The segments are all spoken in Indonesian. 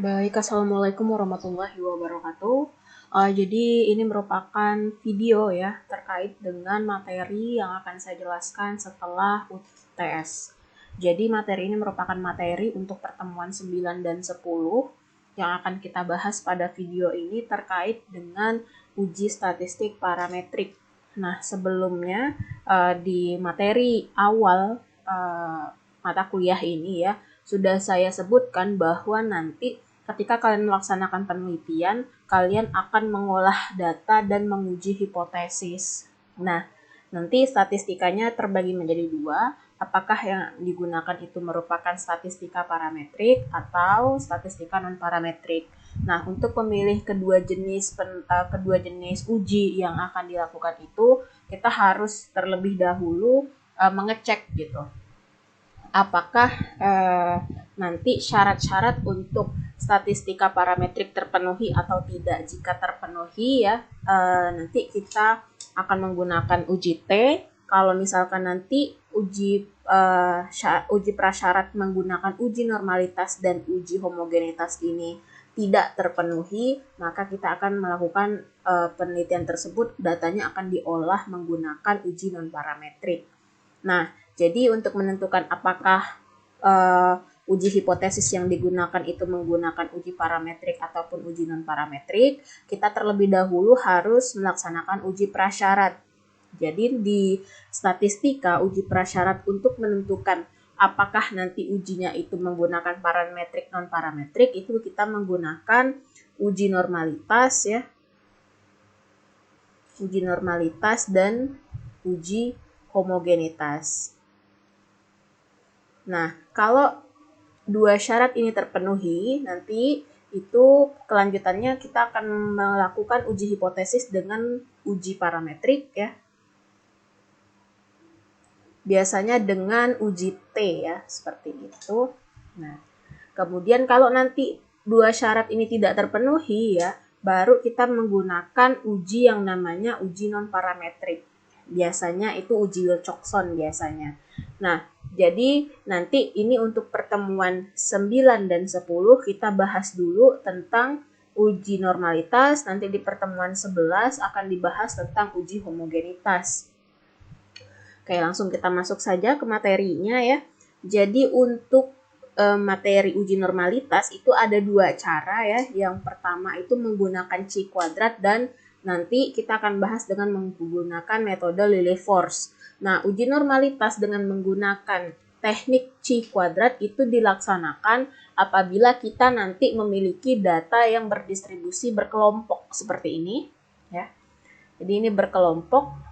Baik, Assalamualaikum warahmatullahi wabarakatuh. Jadi ini merupakan video ya terkait dengan materi yang akan saya jelaskan setelah UTS. Jadi materi ini merupakan materi untuk pertemuan 9 dan 10 yang akan kita bahas pada video ini terkait dengan uji statistik parametrik. Nah, sebelumnya di materi awal mata kuliah ini ya sudah saya sebutkan bahwa nanti ketika kalian melaksanakan penelitian, kalian akan mengolah data dan menguji hipotesis. Nah, nanti statistikanya terbagi menjadi dua, apakah yang digunakan itu merupakan statistika parametrik atau statistika non-parametrik. Nah, untuk memilih kedua jenis uji yang akan dilakukan itu, kita harus terlebih dahulu mengecek gitu apakah nanti syarat-syarat untuk statistika parametrik terpenuhi atau tidak. Jika terpenuhi ya nanti kita akan menggunakan uji T. Kalau misalkan nanti uji prasyarat menggunakan uji normalitas dan uji homogenitas ini tidak terpenuhi, maka kita akan melakukan penelitian tersebut, datanya akan diolah menggunakan uji non-parametrik. Nah, jadi untuk menentukan apakah uji hipotesis yang digunakan itu menggunakan uji parametrik ataupun uji non-parametrik, kita terlebih dahulu harus melaksanakan uji prasyarat. Jadi di statistika uji prasyarat untuk menentukan apakah nanti ujinya itu menggunakan parametrik non-parametrik, itu kita menggunakan uji normalitas ya. Uji normalitas dan uji homogenitas. Nah, kalau dua syarat ini terpenuhi, nanti itu kelanjutannya kita akan melakukan uji hipotesis dengan uji parametrik ya. Biasanya dengan uji T ya, seperti itu. Nah, kemudian kalau nanti dua syarat ini tidak terpenuhi ya, baru kita menggunakan uji yang namanya uji non-parametrik. Biasanya itu uji Wilcoxon biasanya. Nah, jadi nanti ini untuk pertemuan 9 dan 10 kita bahas dulu tentang uji normalitas, nanti di pertemuan 11 akan dibahas tentang uji homogenitas. Oke, langsung kita masuk saja ke materinya ya. Jadi untuk materi uji normalitas itu ada dua cara ya. Yang pertama itu menggunakan chi kuadrat dan nanti kita akan bahas dengan menggunakan metode Lilliefors. Nah, uji normalitas dengan menggunakan teknik chi kuadrat itu dilaksanakan apabila kita nanti memiliki data yang berdistribusi berkelompok seperti ini ya. Jadi ini berkelompok.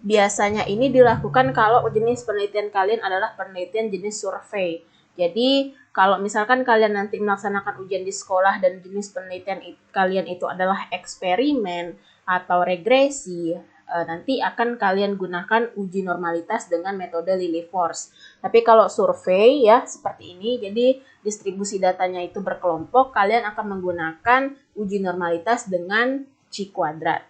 Biasanya ini dilakukan kalau jenis penelitian kalian adalah penelitian jenis survei. Jadi kalau misalkan kalian nanti melaksanakan ujian di sekolah dan jenis penelitian kalian itu adalah eksperimen atau regresi, nanti akan kalian gunakan uji normalitas dengan metode Lilliefors. Tapi kalau survei ya seperti ini, jadi distribusi datanya itu berkelompok, kalian akan menggunakan uji normalitas dengan chi kuadrat.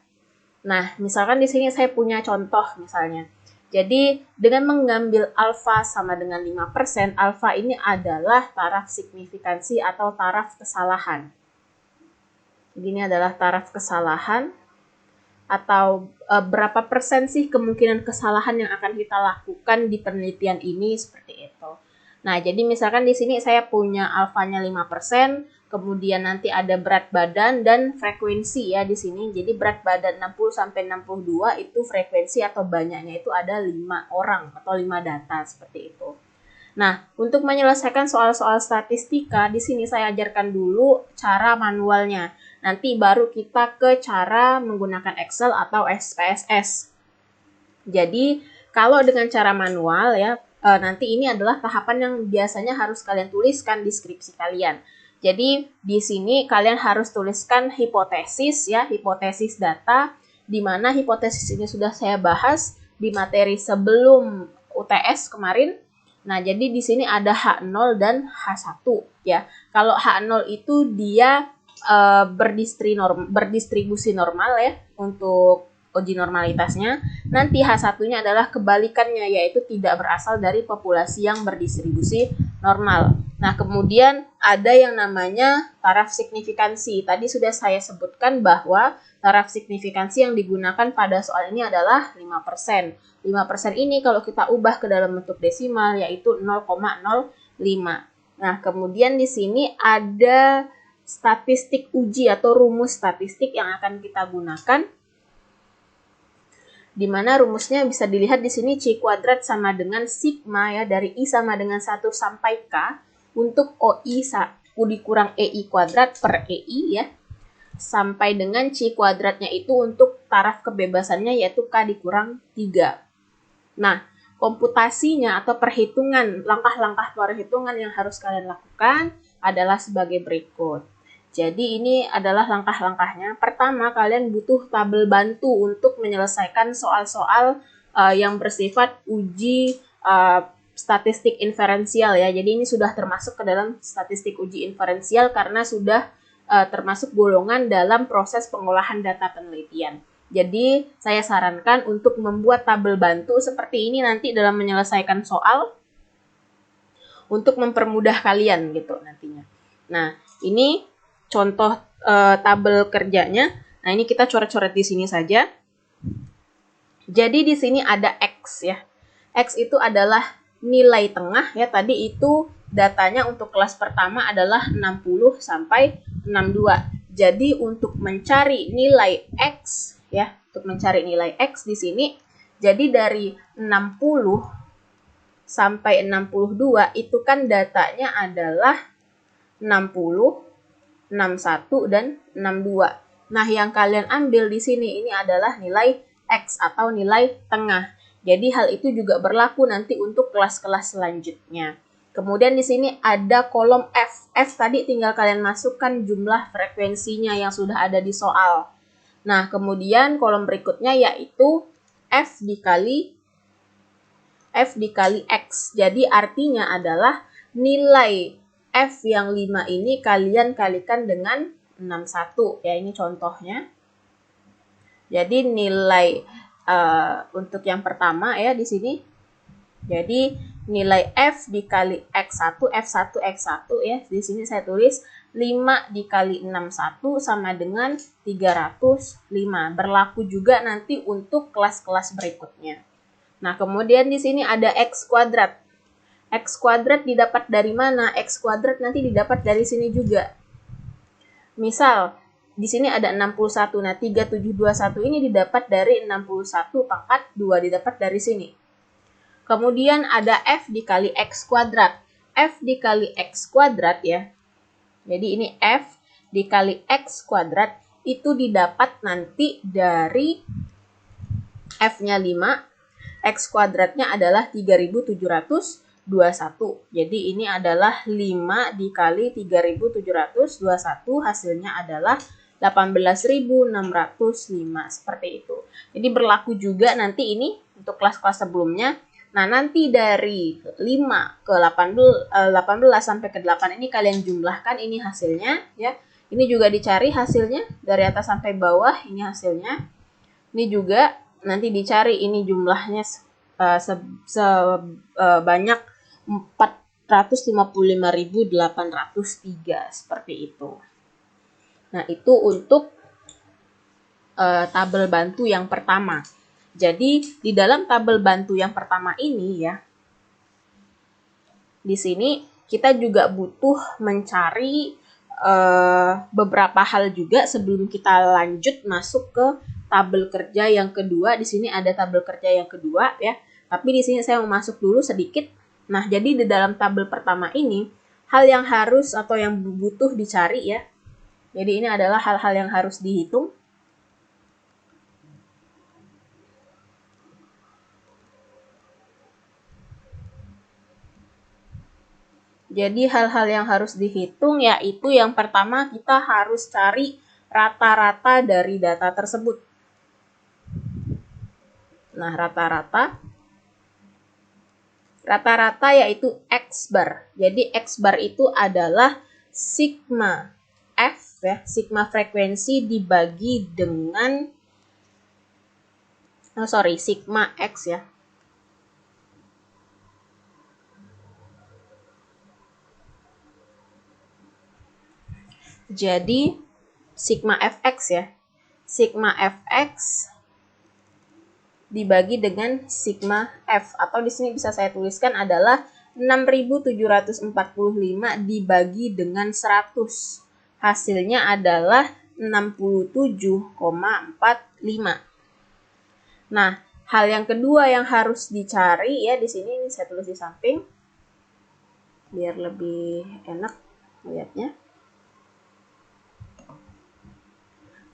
Nah, misalkan di sini saya punya contoh misalnya. Jadi dengan mengambil alfa sama dengan 5%, alfa ini adalah taraf signifikansi atau taraf kesalahan. Jadi ini adalah taraf kesalahan atau berapa persen sih kemungkinan kesalahan yang akan kita lakukan di penelitian ini seperti itu. Nah, jadi misalkan di sini saya punya alfanya 5%, kemudian nanti ada berat badan dan frekuensi ya di sini. Jadi berat badan 60 sampai 62 itu frekuensi atau banyaknya itu ada 5 orang atau 5 data seperti itu. Nah, untuk menyelesaikan soal-soal statistika, di sini saya ajarkan dulu cara manualnya. Nanti baru kita ke cara menggunakan Excel atau SPSS. Jadi, kalau dengan cara manual ya, nanti ini adalah tahapan yang biasanya harus kalian tuliskan di skripsi kalian. Jadi, di sini kalian harus tuliskan hipotesis ya, hipotesis data, di mana hipotesis ini sudah saya bahas di materi sebelum UTS kemarin. Nah, jadi di sini ada H0 dan H1 ya. Kalau H0 itu dia berdistribusi normal ya untuk uji normalitasnya. Nanti H1-nya adalah kebalikannya, yaitu tidak berasal dari populasi yang berdistribusi normal. Nah, kemudian ada yang namanya taraf signifikansi. Tadi sudah saya sebutkan bahwa taraf signifikansi yang digunakan pada soal ini adalah 5%. 5% ini kalau kita ubah ke dalam bentuk desimal yaitu 0,05. Nah, kemudian di sini ada statistik uji atau rumus statistik yang akan kita gunakan, di mana rumusnya bisa dilihat di sini C kuadrat sama dengan sigma ya, dari I sama dengan 1 sampai K untuk OI U dikurang EI kuadrat per EI ya, sampai dengan C kuadratnya itu untuk taraf kebebasannya yaitu K dikurang 3. Nah, komputasinya atau perhitungan, langkah-langkah perhitungan yang harus kalian lakukan adalah sebagai berikut. Jadi ini adalah langkah-langkahnya. Pertama, kalian butuh tabel bantu untuk menyelesaikan soal-soal yang bersifat uji statistik inferensial ya. Jadi ini sudah termasuk ke dalam statistik uji inferensial karena sudah termasuk golongan dalam proses pengolahan data penelitian. Jadi saya sarankan untuk membuat tabel bantu seperti ini nanti dalam menyelesaikan soal untuk mempermudah kalian gitu nantinya. Nah, ini contoh tabel kerjanya. Nah, ini kita coret-coret di sini saja. Jadi di sini ada X ya. X itu adalah nilai tengah ya. Tadi itu datanya untuk kelas pertama adalah 60 sampai 62. Jadi untuk mencari nilai X ya, untuk mencari nilai X di sini, jadi dari 60 sampai 62 itu kan datanya adalah 60, 61 dan 62. Nah, yang kalian ambil di sini ini adalah nilai X atau nilai tengah. Jadi hal itu juga berlaku nanti untuk kelas-kelas selanjutnya. Kemudian di sini ada kolom F. F tadi tinggal kalian masukkan jumlah frekuensinya yang sudah ada di soal. Nah, kemudian kolom berikutnya yaitu F dikali X. Jadi artinya adalah nilai F yang 5 ini kalian kalikan dengan 61 ya, ini contohnya. Jadi nilai untuk yang pertama ya di sini. Jadi nilai F dikali X1, F1, X1 ya. Di sini saya tulis 5 dikali 61 sama dengan 305. Berlaku juga nanti untuk kelas-kelas berikutnya. Nah, kemudian di sini ada X kuadrat. X kuadrat didapat dari mana? X kuadrat nanti didapat dari sini juga. Misal, di sini ada 61. Nah, 3721 ini didapat dari 61 pangkat 2, didapat dari sini. Kemudian ada F dikali X kuadrat. F dikali X kuadrat ya. Jadi ini F dikali X kuadrat itu didapat nanti dari F-nya 5, X kuadratnya adalah 3721. Jadi ini adalah 5 dikali 3721, hasilnya adalah 18.605, seperti itu. Jadi berlaku juga nanti ini untuk kelas-kelas sebelumnya. Nah, nanti dari 5 ke 18 sampai ke 8 ini kalian jumlahkan, ini hasilnya ya. Ini juga dicari hasilnya dari atas sampai bawah, ini hasilnya. Ini juga nanti dicari ini jumlahnya sebanyak 455.803 seperti itu. Nah, itu untuk tabel bantu yang pertama. Jadi di dalam tabel bantu yang pertama ini ya, di sini kita juga butuh mencari beberapa hal juga sebelum kita lanjut masuk ke tabel kerja yang kedua. Di sini ada tabel kerja yang kedua ya. Tapi di sini saya mau masuk dulu sedikit. Nah, jadi di dalam tabel pertama ini hal yang harus atau yang butuh dicari ya. Jadi ini adalah hal-hal yang harus dihitung. Jadi hal-hal yang harus dihitung yaitu yang pertama kita harus cari rata-rata dari data tersebut. Nah, rata-rata yaitu X bar. Jadi X bar itu adalah sigma F ya, sigma frekuensi dibagi dengan sigma X ya. Jadi sigma fx ya. Sigma fx dibagi dengan sigma f, atau di sini bisa saya tuliskan adalah 6.745 dibagi dengan 100. Hasilnya adalah 67,45. Nah, hal yang kedua yang harus dicari ya di sini, ini saya tulis di samping biar lebih enak lihatnya.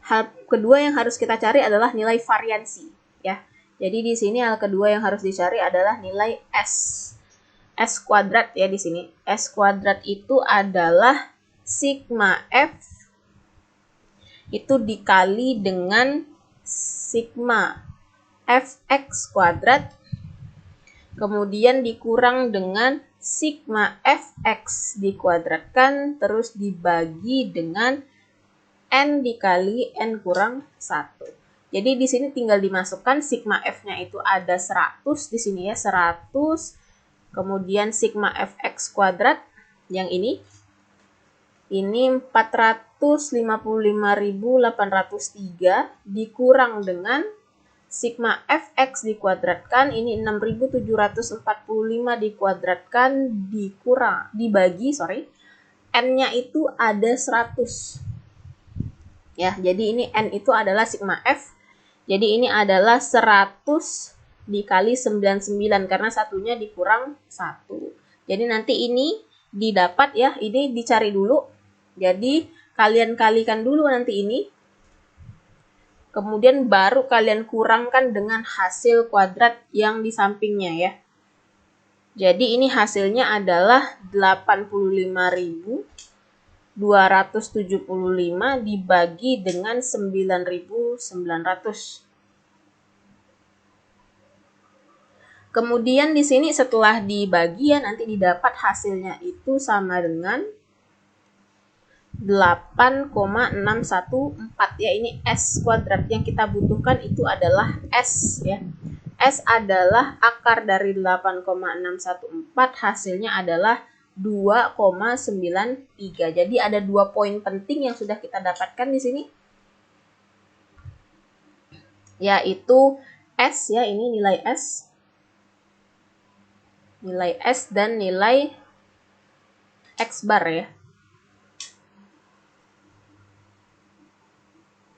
Hal kedua yang harus kita cari adalah nilai variansi ya. Jadi di sini hal kedua yang harus dicari adalah nilai S. S kuadrat ya di sini. S kuadrat itu adalah sigma F itu dikali dengan sigma Fx kuadrat, kemudian dikurang dengan sigma Fx dikuadratkan, terus dibagi dengan N dikali N kurang 1. Jadi di sini tinggal dimasukkan sigma F-nya itu ada 100 di sini ya, 100. Kemudian sigma Fx kuadrat yang ini 455.803 dikurang dengan sigma Fx dikuadratkan, ini 6.745 dikuadratkan dibagi N-nya itu ada 100. Ya, jadi ini N itu adalah sigma F. Jadi ini adalah 100 dikali 99 karena satunya dikurang 1. Jadi nanti ini didapat ya, ini dicari dulu. Jadi kalian kalikan dulu nanti ini. Kemudian baru kalian kurangkan dengan hasil kuadrat yang di sampingnya ya. Jadi ini hasilnya adalah 85.275 dibagi dengan 9.900. Kemudian di sini setelah dibagi ya nanti didapat hasilnya itu sama dengan 8,614 ya, ini S kuadrat yang kita butuhkan itu adalah S ya. S adalah akar dari 8,614, hasilnya adalah 2,93. Jadi ada 2 poin penting yang sudah kita dapatkan di sini. Yaitu S ya, ini nilai S. Nilai S dan nilai X bar ya.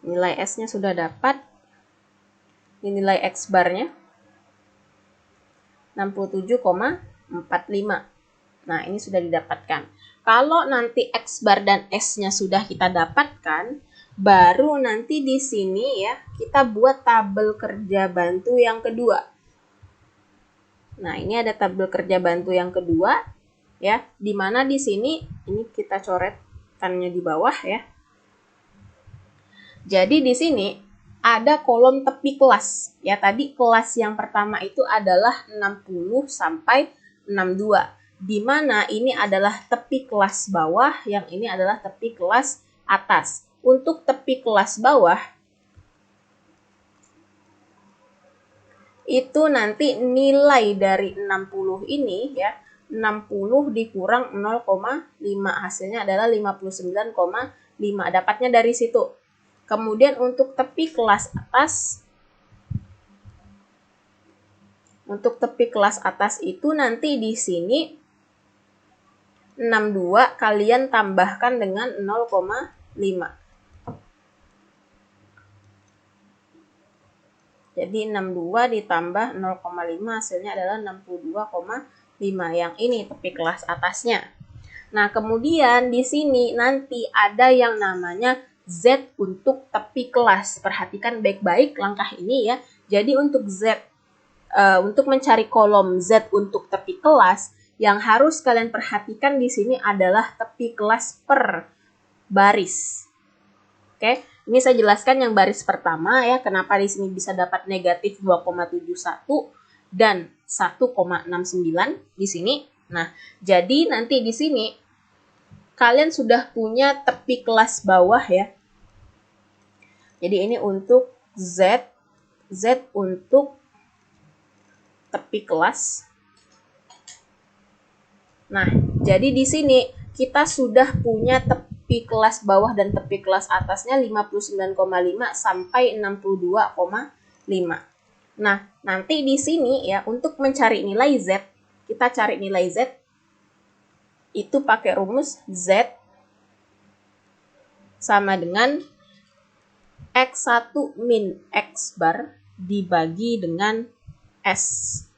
Nilai S-nya sudah dapat. Ini nilai X bar-nya 67,45. Nah, ini sudah didapatkan. Kalau nanti X bar dan S-nya sudah kita dapatkan, baru nanti di sini ya, kita buat tabel kerja bantu yang kedua. Nah, ini ada tabel kerja bantu yang kedua ya, di mana di sini ini kita coretkannya di bawah ya. Jadi di sini ada kolom tepi kelas. Ya, tadi kelas yang pertama itu adalah 60 sampai 62. Di mana ini adalah tepi kelas bawah, yang ini adalah tepi kelas atas. Untuk tepi kelas bawah itu nanti nilai dari 60 ini ya, 60 dikurang 0,5, hasilnya adalah 59,5. Dapatnya dari situ. Kemudian untuk tepi kelas atas, itu nanti di sini 62 kalian tambahkan dengan 0,5. Jadi 62 ditambah 0,5 hasilnya adalah 62,5. Yang ini tepi kelas atasnya. Nah, kemudian di sini nanti ada yang namanya Z untuk tepi kelas. Perhatikan baik-baik langkah ini ya. Jadi untuk Z, untuk mencari kolom Z untuk tepi kelas, yang harus kalian perhatikan di sini adalah tepi kelas per baris. Oke, ini saya jelaskan yang baris pertama ya, kenapa di sini bisa dapat negatif 2,71 dan 1,69 di sini. Nah, jadi nanti di sini kalian sudah punya tepi kelas bawah ya. Jadi ini untuk Z untuk tepi kelas. Nah, jadi di sini kita sudah punya tepi kelas bawah dan tepi kelas atasnya 59,5 sampai 62,5. Nah, nanti di sini ya untuk mencari nilai Z, kita cari nilai Z itu pakai rumus Z sama dengan X1 min X bar dibagi dengan S.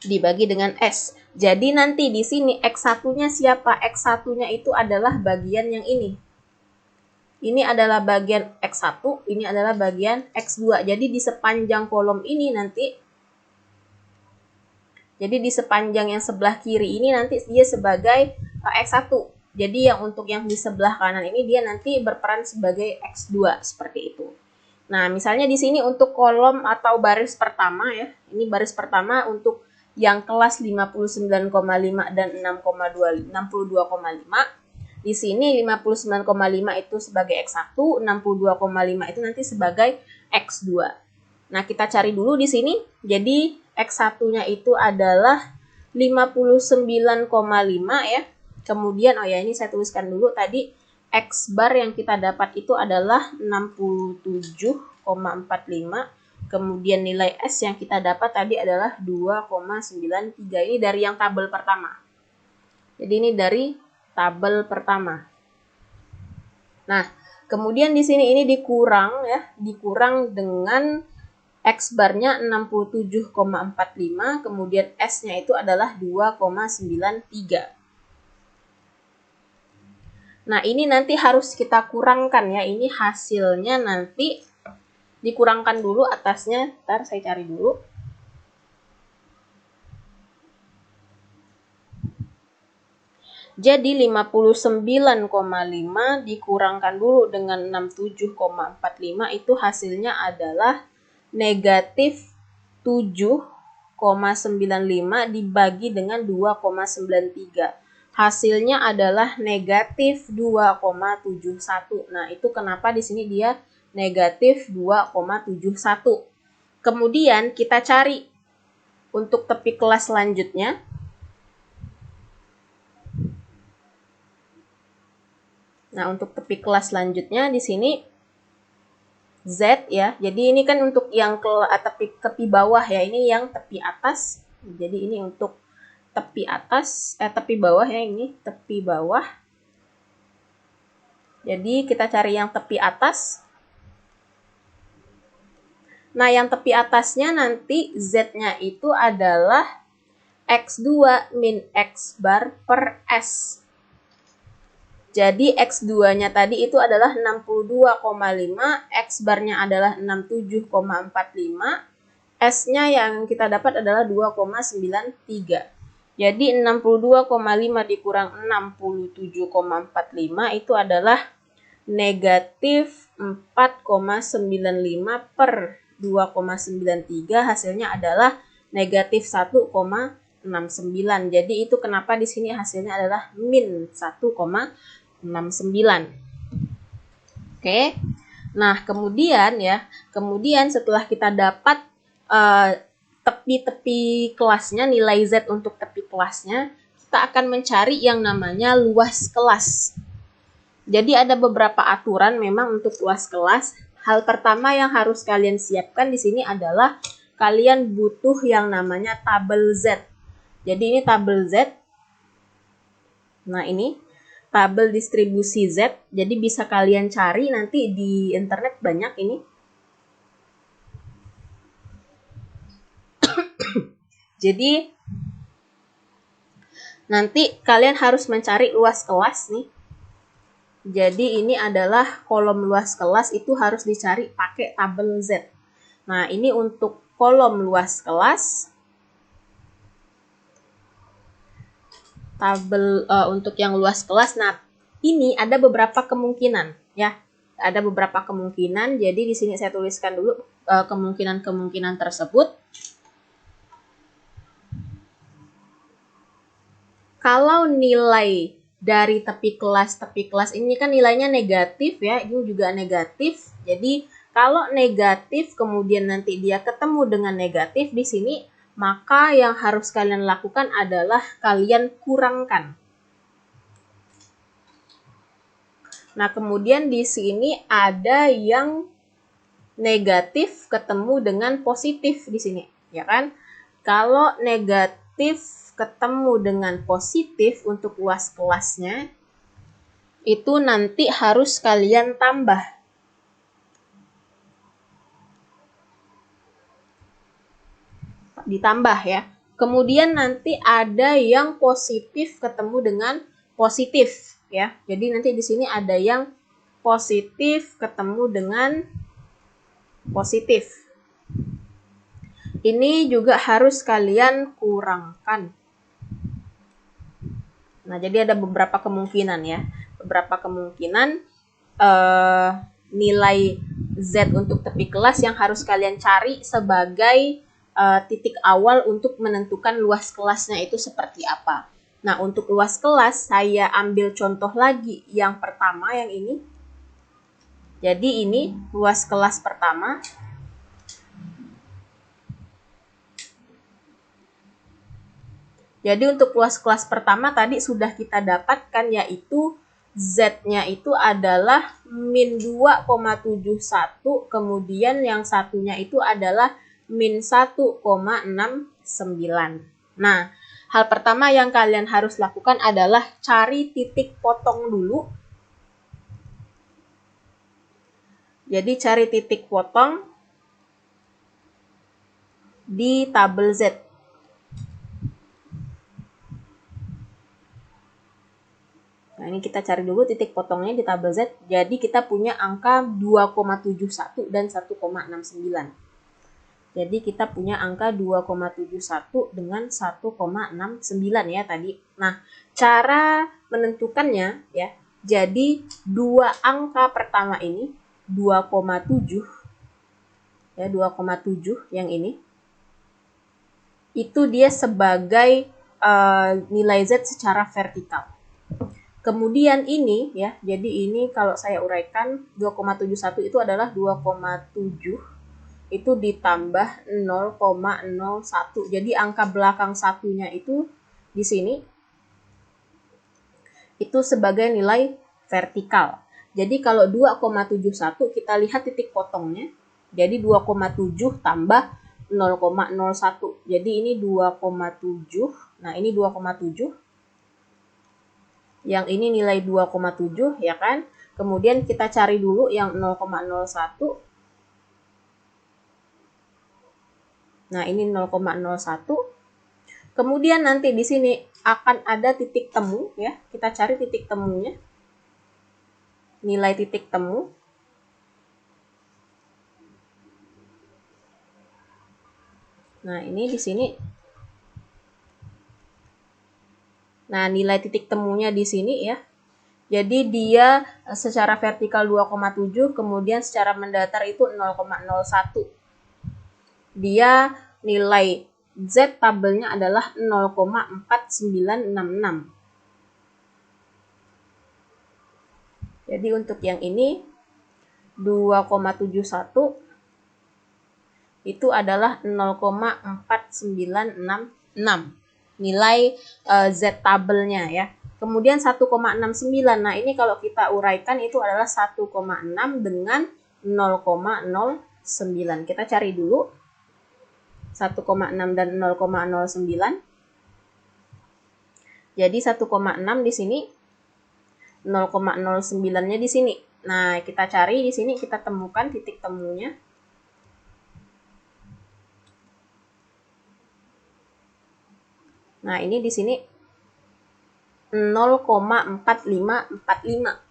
Dibagi dengan S. Jadi nanti di sini X1-nya siapa? X1-nya itu adalah bagian yang ini. Ini adalah bagian X1, ini adalah bagian X2. Jadi di sepanjang kolom ini nanti, jadi di sepanjang yang sebelah kiri ini nanti dia sebagai X1. Jadi yang untuk yang di sebelah kanan ini dia nanti berperan sebagai X2 seperti itu. Nah, misalnya di sini untuk kolom atau baris pertama ya. Ini baris pertama untuk yang kelas 59,5 dan 62,5. Di sini 59,5 itu sebagai X1, 62,5 itu nanti sebagai X2. Nah, kita cari dulu di sini. Jadi X1-nya itu adalah 59,5 ya. Kemudian, oh ya ini saya tuliskan dulu tadi, X bar yang kita dapat itu adalah 67,45. Kemudian nilai S yang kita dapat tadi adalah 2,93. Ini dari yang tabel pertama. Jadi ini dari tabel pertama. Nah, kemudian di sini ini dikurang ya, dikurang dengan X barnya 67,45, kemudian S-nya itu adalah 2,93. Nah, ini nanti harus kita kurangkan ya. Ini hasilnya nanti dikurangkan dulu atasnya. Ntar saya cari dulu. Jadi 59,5 dikurangkan dulu dengan 67,45 itu hasilnya adalah negatif 7,95 dibagi dengan 2,93. Hasilnya adalah negatif 2,71. Nah, itu kenapa di sini dia negatif 2,71. Kemudian kita cari untuk tepi kelas selanjutnya. Nah, untuk tepi kelas selanjutnya di sini Z ya. Jadi ini kan untuk yang tepi bawah ya. Ini yang tepi atas. Jadi ini untuk tepi atas, tepi bawah ya, ini tepi bawah. Jadi kita cari yang tepi atas. Nah, yang tepi atasnya nanti Z-nya itu adalah X2 min X bar per S. Jadi X2-nya tadi itu adalah 62,5, X barnya adalah 67,45, S-nya yang kita dapat adalah 2,93. Jadi 62,5 dikurang 67,45 itu adalah negatif 4,95 per 2,93. Hasilnya adalah negatif 1,69. Jadi itu kenapa di sini hasilnya adalah min 1,69. Oke. Nah, kemudian setelah kita dapat tepi-tepi kelasnya, nilai Z untuk tepi kelasnya, kita akan mencari yang namanya luas kelas. Jadi ada beberapa aturan memang untuk luas kelas. Hal pertama yang harus kalian siapkan di sini adalah kalian butuh yang namanya tabel Z. Jadi ini tabel Z. Nah, ini tabel distribusi Z. Jadi bisa kalian cari nanti di internet banyak ini. Jadi nanti kalian harus mencari luas kelas nih. Jadi ini adalah kolom luas kelas itu harus dicari pakai tabel Z. Nah, ini untuk kolom luas kelas. Tabel untuk yang luas kelas. Nah, ini ada beberapa kemungkinan ya. Ada beberapa kemungkinan. Jadi di sini saya tuliskan dulu kemungkinan-kemungkinan tersebut. Kalau nilai dari tepi kelas ini kan nilainya negatif ya, ini juga negatif. Jadi kalau negatif kemudian nanti dia ketemu dengan negatif, di sini maka yang harus kalian lakukan adalah kalian kurangkan. Nah, kemudian di sini ada yang negatif ketemu dengan positif di sini, ya kan? Kalau negatif ketemu dengan positif untuk luas kelasnya, itu nanti harus kalian tambah. Ditambah ya. Kemudian nanti ada yang positif ketemu dengan positif ya. Jadi nanti di sini ada yang positif ketemu dengan positif. Ini juga harus kalian kurangkan. Nah, jadi ada beberapa kemungkinan ya. Beberapa kemungkinan nilai Z untuk tepi kelas yang harus kalian cari sebagai titik awal untuk menentukan luas kelasnya itu seperti apa. Nah, untuk luas kelas saya ambil contoh lagi yang pertama yang ini. Jadi ini luas kelas pertama. Jadi untuk luas kelas pertama tadi sudah kita dapatkan, yaitu Z-nya itu adalah min 2,71, kemudian yang satunya itu adalah min 1,69. Nah, hal pertama yang kalian harus lakukan adalah cari titik potong dulu. Jadi cari titik potong di tabel Z. Nah, ini kita cari dulu titik potongnya di tabel Z. Jadi kita punya angka 2,71 dan 1,69. Jadi kita punya angka 2,71 dengan 1,69 ya tadi. Nah, cara menentukannya ya. Jadi dua angka pertama ini 2,7 ya, 2,7 yang ini. Itu dia sebagai nilai Z secara vertikal. Kemudian ini ya, jadi ini kalau saya uraikan 2,71 itu adalah 2,7 itu ditambah 0,01. Jadi angka belakang satunya itu di sini itu sebagai nilai vertikal. Jadi kalau 2,71 kita lihat titik potongnya. Jadi 2,7 tambah 0,01. Jadi ini 2,7. Nah, ini 2,7. Yang ini nilai 2,7 ya kan. Kemudian kita cari dulu yang 0,01. Nah, ini 0,01. Kemudian nanti di sini akan ada titik temu ya. Kita cari titik temunya. Nilai titik temu. Nah, ini di sini. Nah, nilai titik temunya di sini ya. Jadi dia secara vertikal 2,7, kemudian secara mendatar itu 0,01. Dia nilai Z tabelnya adalah 0,4966. Jadi untuk yang ini 2,71 itu adalah 0,4966. Nilai Z tabelnya ya. Kemudian 1,69. Nah, ini kalau kita uraikan itu adalah 1,6 dengan 0,09. Kita cari dulu 1,6 dan 0,09. Jadi 1,6 di sini, 0,09-nya di sini. Nah, kita cari di sini, kita temukan titik temunya. Nah, ini di sini 0,4545.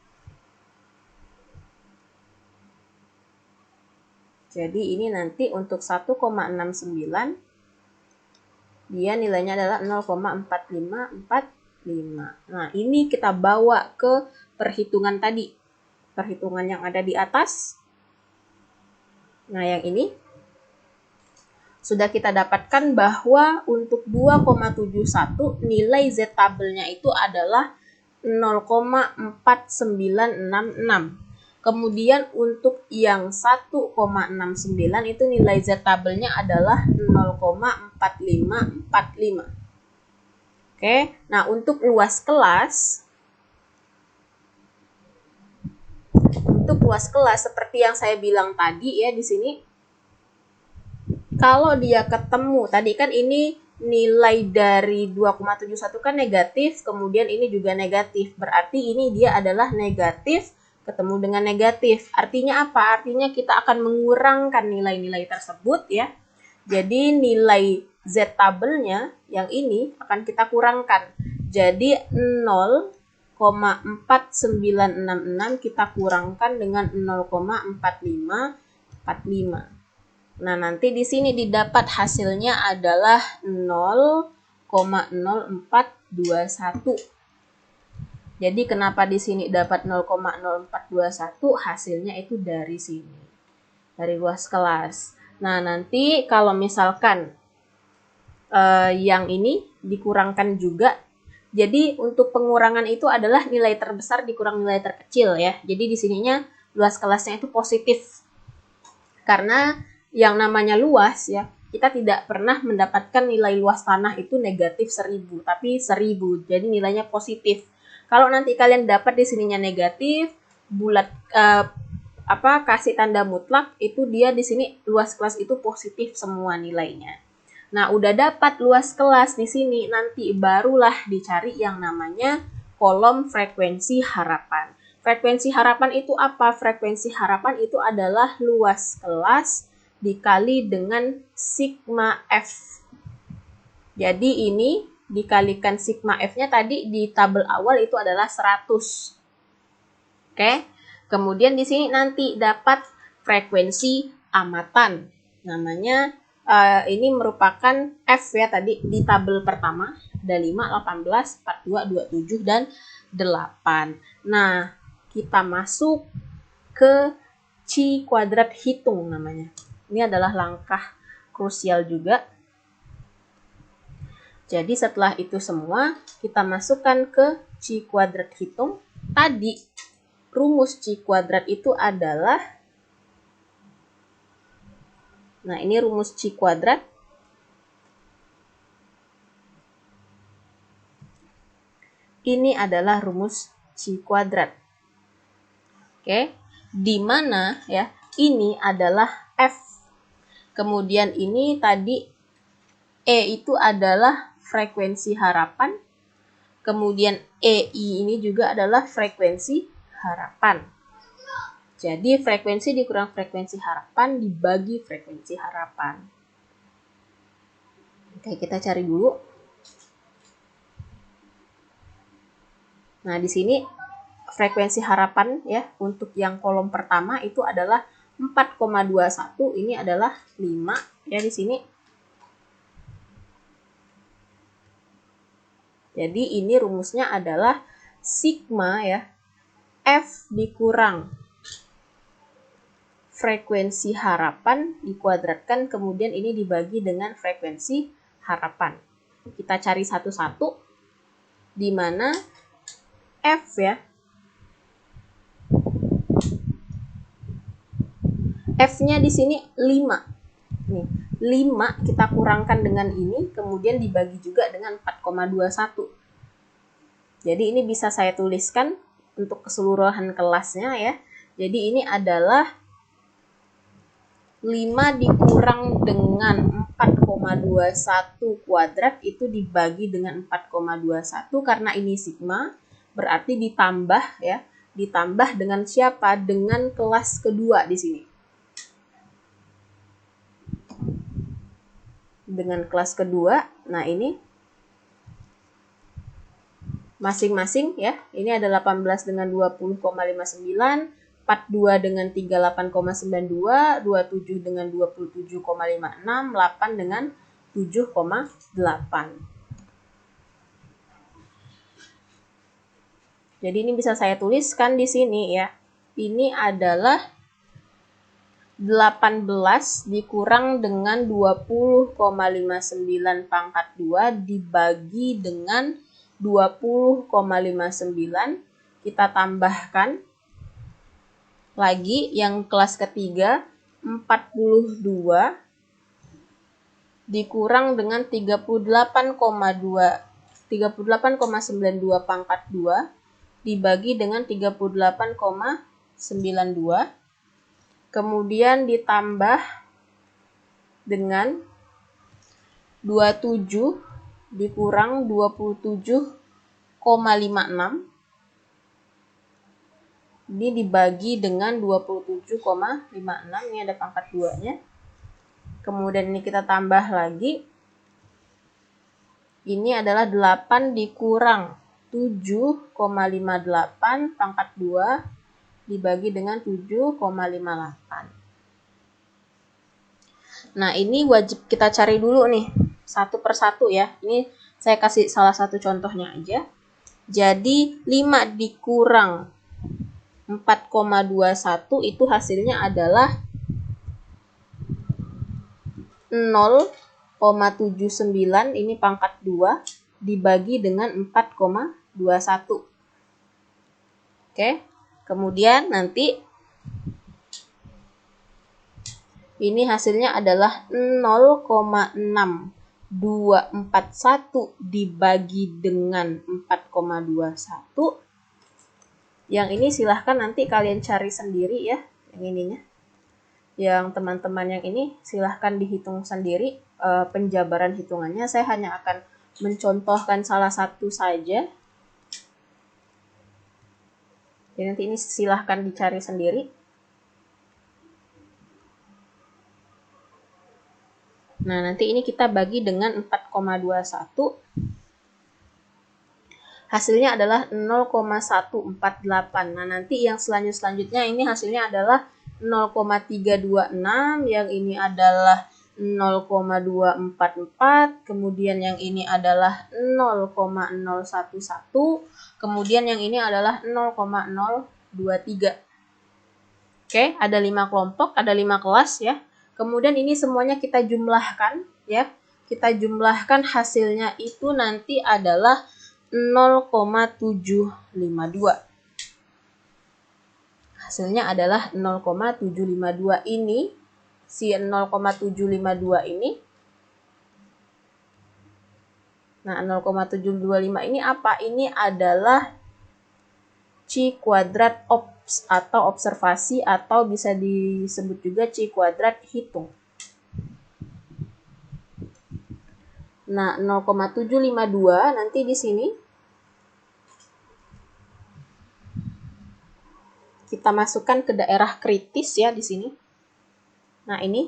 Jadi ini nanti untuk 1,69 dia nilainya adalah 0,4545. Nah, ini kita bawa ke perhitungan tadi. Perhitungan yang ada di atas. Nah, yang ini sudah kita dapatkan bahwa untuk 2,71 nilai Z tabelnya itu adalah 0,4966. Kemudian untuk yang 1,69 itu nilai Z tabelnya adalah 0,4545. Oke, nah untuk luas kelas seperti yang saya bilang tadi ya di sini, kalau dia ketemu tadi kan ini nilai dari 2,71 kan negatif, kemudian ini juga negatif. Berarti ini dia adalah negatif ketemu dengan negatif. Artinya apa? Artinya kita akan mengurangkan nilai-nilai tersebut ya. Jadi nilai Z tabelnya yang ini akan kita kurangkan. Jadi 0,4966 kita kurangkan dengan 0,4545. Nah, nanti di sini didapat hasilnya adalah 0,0421. Jadi kenapa di sini dapat 0,0421? Hasilnya itu dari sini, dari luas kelas. Nah, nanti kalau misalkan yang ini dikurangkan juga, jadi untuk pengurangan itu adalah nilai terbesar dikurang nilai terkecil ya. Jadi di sininya luas kelasnya itu positif. Karena yang namanya luas ya, kita tidak pernah mendapatkan nilai luas tanah itu negatif 1000, tapi 1000. Jadi nilainya positif. Kalau nanti kalian dapat di sininya negatif, bulat kasih tanda mutlak, itu dia di sini luas kelas itu positif semua nilainya. Nah, udah dapat luas kelas di sini, nanti barulah dicari yang namanya kolom frekuensi harapan. Frekuensi harapan itu apa? Frekuensi harapan itu adalah luas kelas dikali dengan sigma F. Jadi ini dikalikan sigma F-nya tadi di tabel awal itu adalah 100. Oke. Kemudian di sini nanti dapat frekuensi amatan. Namanya ini merupakan F ya tadi di tabel pertama. Ada 5, 18, 42, 27, dan 8. Nah, kita masuk ke Chi kuadrat hitung namanya. Ini adalah langkah krusial juga. Jadi setelah itu semua, kita masukkan ke Chi kuadrat hitung. Tadi, rumus Chi kuadrat itu adalah, nah ini rumus Chi kuadrat. Ini adalah rumus Chi kuadrat. Oke, di mana ya, ini adalah F. Kemudian ini tadi E itu adalah frekuensi harapan. Kemudian EI ini juga adalah frekuensi harapan. Jadi frekuensi dikurang frekuensi harapan dibagi frekuensi harapan. Oke, kita cari dulu. Nah, di sini frekuensi harapan ya untuk yang kolom pertama itu adalah 4,21, ini adalah 5 ya di sini. Jadi ini rumusnya adalah sigma ya, F dikurang frekuensi harapan dikuadratkan, kemudian ini dibagi dengan frekuensi harapan. Kita cari satu-satu, di mana F ya, F-nya di sini 5. Nih, 5 kita kurangkan dengan ini, kemudian dibagi juga dengan 4,21. Jadi ini bisa saya tuliskan untuk keseluruhan kelasnya ya. Jadi ini adalah 5 dikurang dengan 4,21 kuadrat itu dibagi dengan 4,21, karena ini sigma, berarti ditambah ya. Ditambah dengan siapa? Dengan kelas kedua di sini. Dengan kelas kedua, nah ini masing-masing ya, ini ada 18 dengan 20,59, 42 dengan 38,92, 27 dengan 27,56, 8 dengan 7,8. Jadi ini bisa saya tuliskan di sini ya. Ini adalah 18 dikurang dengan 20,59 pangkat 2 dibagi dengan 20,59, kita tambahkan lagi yang kelas ketiga 42 dikurang dengan 38,92 pangkat 2 dibagi dengan 38,92 kemudian ditambah dengan 27 dikurang 27,56 ini dibagi dengan 27,56, ini ada pangkat 2-nya. Kemudian ini kita tambah lagi. Ini adalah 8 dikurang 7,58 pangkat 2 dibagi dengan 7,58. Nah, ini wajib kita cari dulu nih, satu persatu ya. Ini saya kasih salah satu contohnya aja. Jadi, 5 dikurang 4,21 itu hasilnya adalah 0,79, ini pangkat 2 dibagi dengan 4,21. Oke, kemudian nanti ini hasilnya adalah 0,6241 dibagi dengan 4,21. Yang ini silahkan nanti kalian cari sendiri ya, yang ininya. Yang teman-teman yang ini silahkan dihitung sendiri penjabaran hitungannya. Saya hanya akan mencontohkan salah satu saja. Jadi nanti ini silahkan dicari sendiri. Nah, nanti ini kita bagi dengan 4,21. Hasilnya adalah 0,148. Nah, nanti yang selanjutnya ini hasilnya adalah 0,326, yang ini adalah 0,244, kemudian yang ini adalah 0,011, kemudian yang ini adalah 0,023. Oke, ada 5 kelompok, ada 5 kelas ya. Kemudian ini semuanya kita jumlahkan ya. Kita jumlahkan hasilnya itu nanti adalah 0,752. Hasilnya adalah 0,752 ini. Si 0,752 ini. Nah, 0,725 ini apa? Ini adalah C kuadrat ops atau observasi atau bisa disebut juga C kuadrat hitung. Nah, 0,752 nanti di sini kita masukkan ke daerah kritis ya di sini. Nah, ini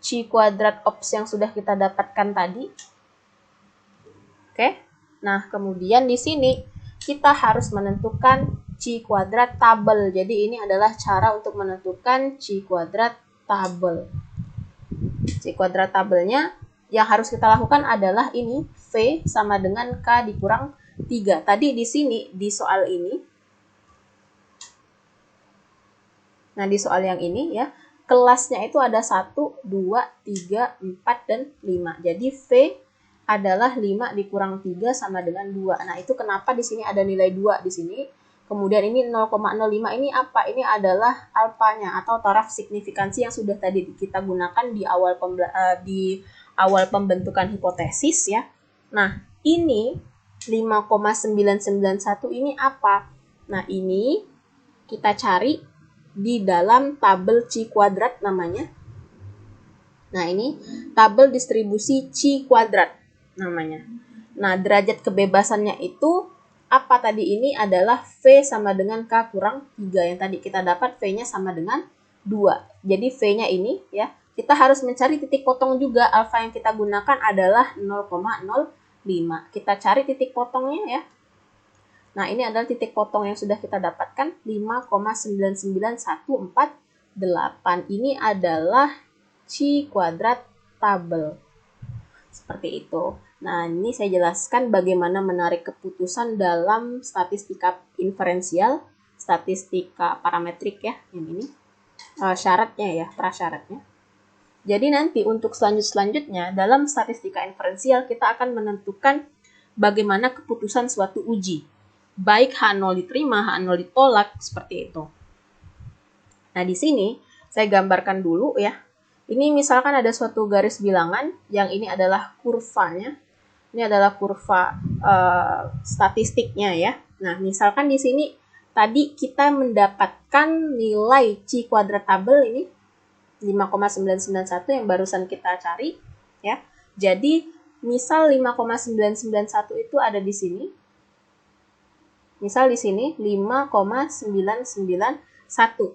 C kuadrat ops yang sudah kita dapatkan tadi. Oke. Nah, kemudian di sini kita harus menentukan C kuadrat tabel. Jadi ini adalah cara untuk menentukan C kuadrat tabel. C kuadrat tabelnya yang harus kita lakukan adalah ini, V sama dengan K dikurang 3. Tadi di sini, di soal ini. Nah, di soal yang ini ya, kelasnya itu ada 1, 2, 3, 4, dan 5. Jadi V adalah 5 dikurang 3 sama dengan 2. Nah, itu kenapa di sini ada nilai 2 di sini. Kemudian ini 0,05 ini apa? Ini adalah alfanya atau taraf signifikansi yang sudah tadi kita gunakan di awal pembentukan hipotesis ya. Nah, ini 5,991 ini apa? Nah, ini kita cari di dalam tabel C kuadrat namanya. Nah, ini tabel distribusi C kuadrat namanya. Nah, derajat kebebasannya itu apa tadi? Ini adalah V sama dengan K kurang 3. Yang tadi kita dapat V-nya sama dengan 2. Jadi V-nya ini ya, kita harus mencari titik potong juga. Alfa yang kita gunakan adalah 0,05. Kita cari titik potongnya ya. Nah, ini adalah titik potong yang sudah kita dapatkan, 5,99148. Ini adalah C kuadrat tabel. Seperti itu. Nah, ini saya jelaskan bagaimana menarik keputusan dalam statistika inferensial, statistika parametrik ya, yang ini. Syaratnya ya, prasyaratnya. Jadi nanti untuk selanjutnya dalam statistika inferensial kita akan menentukan bagaimana keputusan suatu uji. Baik H0 diterima, H0 ditolak, seperti itu. Nah, di sini saya gambarkan dulu ya. Ini misalkan ada suatu garis bilangan, yang ini adalah kurvanya. Ini adalah kurva statistiknya ya. Nah, misalkan di sini tadi kita mendapatkan nilai C kuadrat tabel ini 5,991 yang barusan kita cari ya. Jadi, misal 5,991 itu ada di sini. Misal di sini 5,991.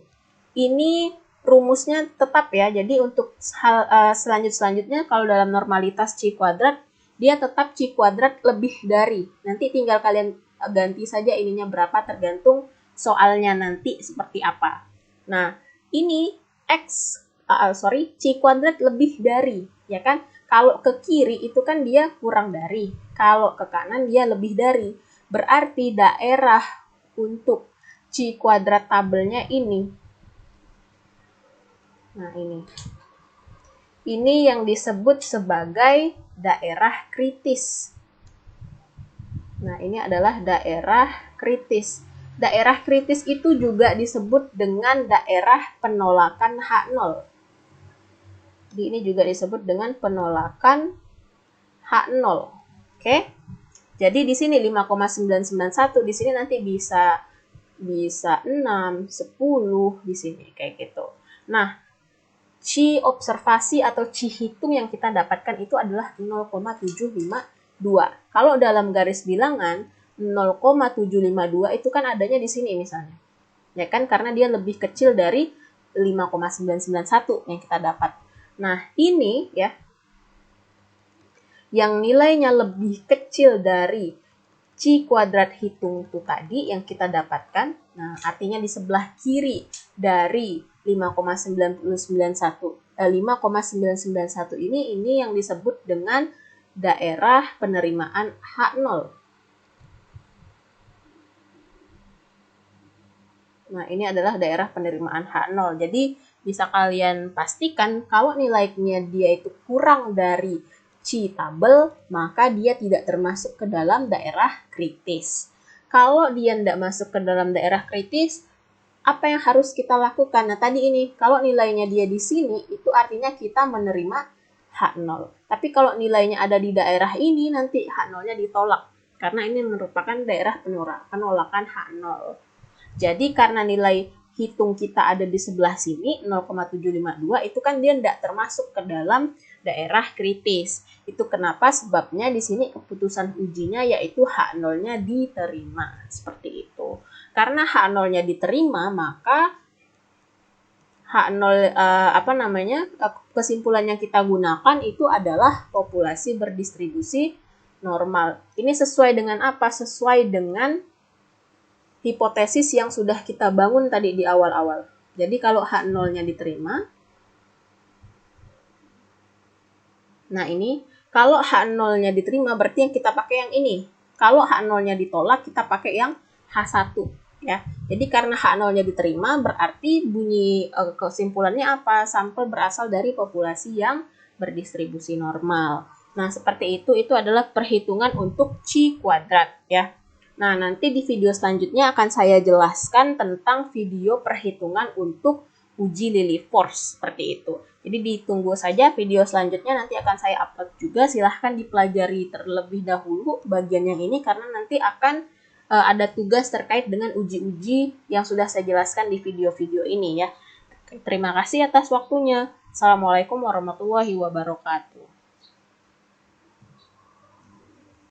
Ini rumusnya tetap ya. Jadi untuk hal selanjutnya kalau dalam normalitas C kuadrat, dia tetap C kuadrat lebih dari. Nanti tinggal kalian ganti saja ininya berapa tergantung soalnya nanti seperti apa. Nah, ini C kuadrat lebih dari, ya kan? Kalau ke kiri itu kan dia kurang dari. Kalau ke kanan dia lebih dari. Berarti daerah untuk C kuadrat tabelnya ini. Nah, ini yang disebut sebagai daerah kritis. Nah, ini adalah daerah kritis. Daerah kritis itu juga disebut dengan daerah penolakan H0. Jadi ini juga disebut dengan penolakan H0. Oke? Jadi di sini 5,991, di sini nanti bisa 6, 10 di sini kayak gitu. Nah, C observasi atau C hitung yang kita dapatkan itu adalah 0,752. Kalau dalam garis bilangan 0,752 itu kan adanya di sini misalnya. Ya kan, karena dia lebih kecil dari 5,991 yang kita dapat. Nah, ini ya yang nilainya lebih kecil dari C kuadrat hitung itu tadi yang kita dapatkan. Nah, artinya di sebelah kiri dari 5,991 ini yang disebut dengan daerah penerimaan H0. Nah, ini adalah daerah penerimaan H0. Jadi, bisa kalian pastikan kalau nilainya dia itu kurang dari C tabel, maka dia tidak termasuk ke dalam daerah kritis. Kalau dia tidak masuk ke dalam daerah kritis, apa yang harus kita lakukan? Nah, tadi ini, kalau nilainya dia di sini, itu artinya kita menerima H0. Tapi kalau nilainya ada di daerah ini, nanti H0-nya ditolak. Karena ini merupakan daerah penolakan H0. Jadi, karena nilai hitung kita ada di sebelah sini, 0,752, itu kan dia tidak termasuk ke dalam daerah kritis. Itu kenapa sebabnya di sini keputusan ujinya yaitu H0-nya diterima. Seperti itu. Karena H0-nya diterima, maka H0 kesimpulan yang kita gunakan itu adalah populasi berdistribusi normal. Ini sesuai dengan apa? Sesuai dengan hipotesis yang sudah kita bangun tadi di awal-awal. Jadi kalau H0-nya diterima, nah ini, kalau H0-nya diterima berarti yang kita pakai yang ini. Kalau H0-nya ditolak, kita pakai yang H1. Ya. Jadi karena H0-nya diterima berarti bunyi kesimpulannya apa? Sampel berasal dari populasi yang berdistribusi normal. Nah, seperti itu adalah perhitungan untuk C kuadrat ya. Nah, nanti di video selanjutnya akan saya jelaskan tentang video perhitungan untuk uji Lillie Force seperti itu. Jadi ditunggu saja video selanjutnya, nanti akan saya upload juga. Silahkan dipelajari terlebih dahulu bagian yang ini karena nanti akan ada tugas terkait dengan uji-uji yang sudah saya jelaskan di video-video ini ya. Terima kasih atas waktunya. Assalamualaikum warahmatullahi wabarakatuh.